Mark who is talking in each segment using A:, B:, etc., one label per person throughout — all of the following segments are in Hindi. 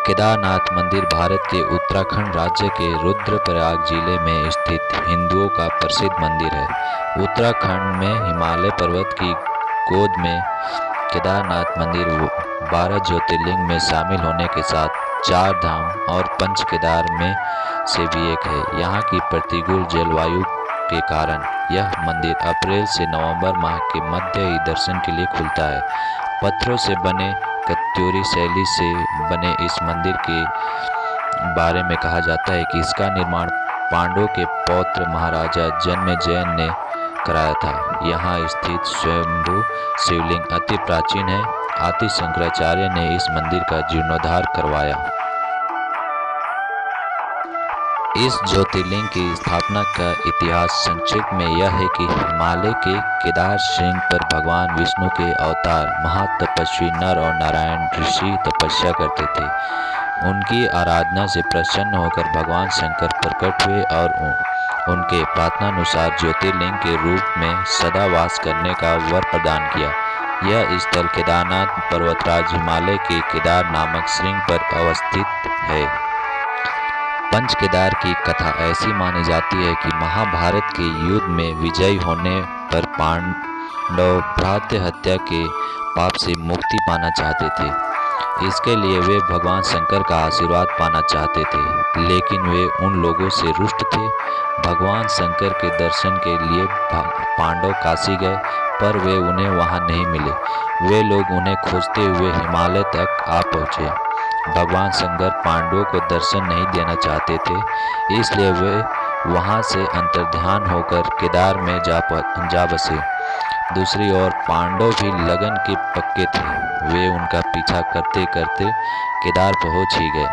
A: केदारनाथ मंदिर भारत के उत्तराखंड राज्य के रुद्रप्रयाग जिले में स्थित हिंदुओं का प्रसिद्ध मंदिर है। उत्तराखंड में हिमालय पर्वत की गोद में केदारनाथ मंदिर 12 ज्योतिर्लिंग में शामिल होने के साथ 4 धाम और पंच केदार में से भी एक है। यहाँ की प्रतिकूल जलवायु के कारण यह मंदिर अप्रैल से नवंबर माह के मध्य ही दर्शन के लिए खुलता है। पत्थरों से बने कत्यूरी शैली से बने इस मंदिर के बारे में कहा जाता है कि इसका निर्माण पांडवों के पौत्र महाराजा जन्मेजय ने कराया था। यहाँ स्थित स्वयंभू शिवलिंग अति प्राचीन है। आदि शंकराचार्य ने इस मंदिर का जीर्णोद्धार करवाया। इस ज्योतिर्लिंग की स्थापना का इतिहास संक्षिप्त में यह है कि हिमालय के केदार श्रृंग पर भगवान विष्णु के अवतार महातपस्वी नर और नारायण ऋषि तपस्या करते थे। उनकी आराधना से प्रसन्न होकर भगवान शंकर प्रकट हुए और उनके प्रार्थनानुसार ज्योतिर्लिंग के रूप में सदा वास करने का वर प्रदान किया। यह स्थल केदारनाथ पर्वतराज हिमालय के केदार नामक श्रृंग पर अवस्थित है। पंच केदार की कथा ऐसी मानी जाती है कि महाभारत के युद्ध में विजयी होने पर पांडव भ्रातृ हत्या के पाप से मुक्ति पाना चाहते थे। इसके लिए वे भगवान शंकर का आशीर्वाद पाना चाहते थे, लेकिन वे उन लोगों से रुष्ट थे। भगवान शंकर के दर्शन के लिए पांडव काशी गए, पर वे उन्हें वहां नहीं मिले। वे लोग उन्हें खोजते हुए हिमालय तक आ पहुँचे। भगवान शंकर पांडवों को दर्शन नहीं देना चाहते थे, इसलिए वे वहां से अंतर्ध्यान होकर केदार में जा बसे। दूसरी ओर पांडव भी लगन के पक्के थे। वे उनका पीछा करते करते केदार पहुंच ही गए।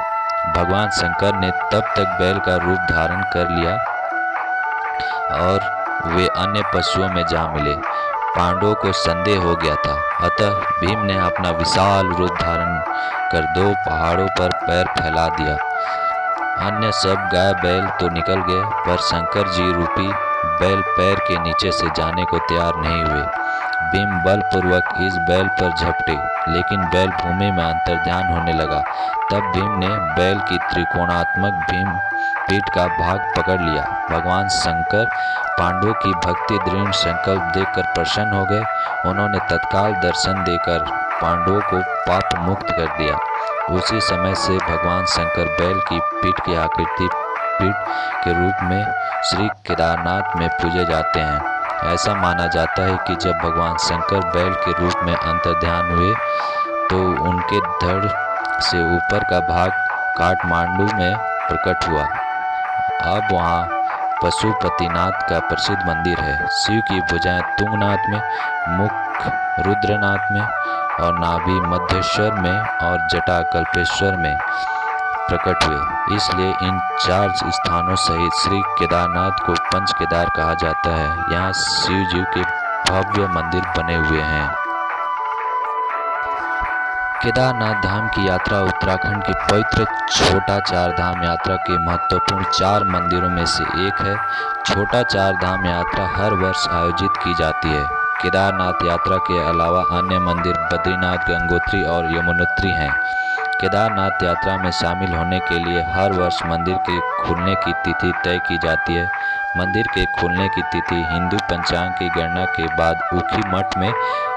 A: भगवान शंकर ने तब तक बैल का रूप धारण कर लिया और वे अन्य पशुओं में जा मिले। पांडवों को संदेह हो गया था, अतः भीम ने अपना विशाल रूप धारण कर 2 पहाड़ों पर पैर फैला दिया। अन्य सब गाय बैल तो निकल गए, पर शंकर जी रूपी बैल पैर के नीचे से जाने को तैयार नहीं हुए। भीम बलपूर्वक इस बैल पर झपटे, लेकिन बैल भूमि में अंतर्ध्यान होने लगा। तब भीम ने बैल की त्रिकोणात्मक भीम पीठ का भाग पकड़ लिया। भगवान शंकर पांडवों की भक्ति दृढ़ संकल्प देखकर प्रसन्न हो गए। उन्होंने तत्काल दर्शन देकर पांडवों को पाप मुक्त कर दिया। उसी समय से भगवान शंकर बैल की पीठ की आकृति पीठ के रूप में श्री केदारनाथ में पूजे जाते हैं। ऐसा माना जाता है कि जब भगवान शंकर बैल के रूप में अंतर्ध्यान हुए तो उनके धड़ से ऊपर का भाग काठमांडू में प्रकट हुआ। अब वहाँ पशुपतिनाथ का प्रसिद्ध मंदिर है। शिव की भुजाएं तुंगनाथ में, मुख रुद्रनाथ में और नाभि मध्येश्वर में और जटा कल्पेश्वर में प्रकट हुए। इसलिए इन 4 स्थानों सहित श्री केदारनाथ को पंच केदार कहा जाता है। यहाँ शिव जी के भव्य मंदिर बने हुए हैं। केदारनाथ धाम की यात्रा उत्तराखंड की पवित्र छोटा 4 धाम यात्रा के महत्वपूर्ण 4 मंदिरों में से एक है। छोटा 4 धाम यात्रा हर वर्ष आयोजित की जाती है। केदारनाथ यात्रा के अलावा अन्य मंदिर बद्रीनाथ, गंगोत्री और यमुनोत्री हैं। केदारनाथ यात्रा में शामिल होने के लिए हर वर्ष मंदिर के खुलने की तिथि तय की जाती है। मंदिर के खुलने की तिथि हिंदू पंचांग की गणना के बाद ऊखी मठ में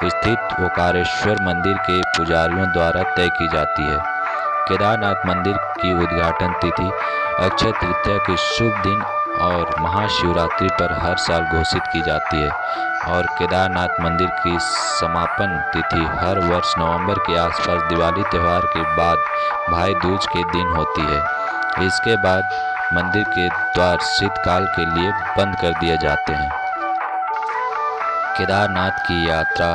A: स्थित ओंकारेश्वर मंदिर के पुजारियों द्वारा तय की जाती है। केदारनाथ मंदिर की उद्घाटन तिथि अक्षय तृतीया के शुभ दिन और महाशिवरात्रि पर हर साल घोषित की जाती है और केदारनाथ मंदिर की समापन तिथि हर वर्ष नवंबर के आसपास दिवाली त्यौहार के बाद भाई दूज के दिन होती है। इसके बाद मंदिर के द्वार शीतकाल के लिए बंद कर दिए जाते हैं। केदारनाथ की यात्रा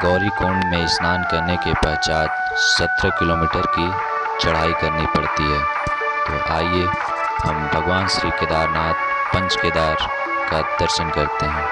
A: गौरीकुंड में स्नान करने के पश्चात 17 किलोमीटर की चढ़ाई करनी पड़ती है। तो आइए हम भगवान श्री केदारनाथ पंच केदार का दर्शन करते हैं।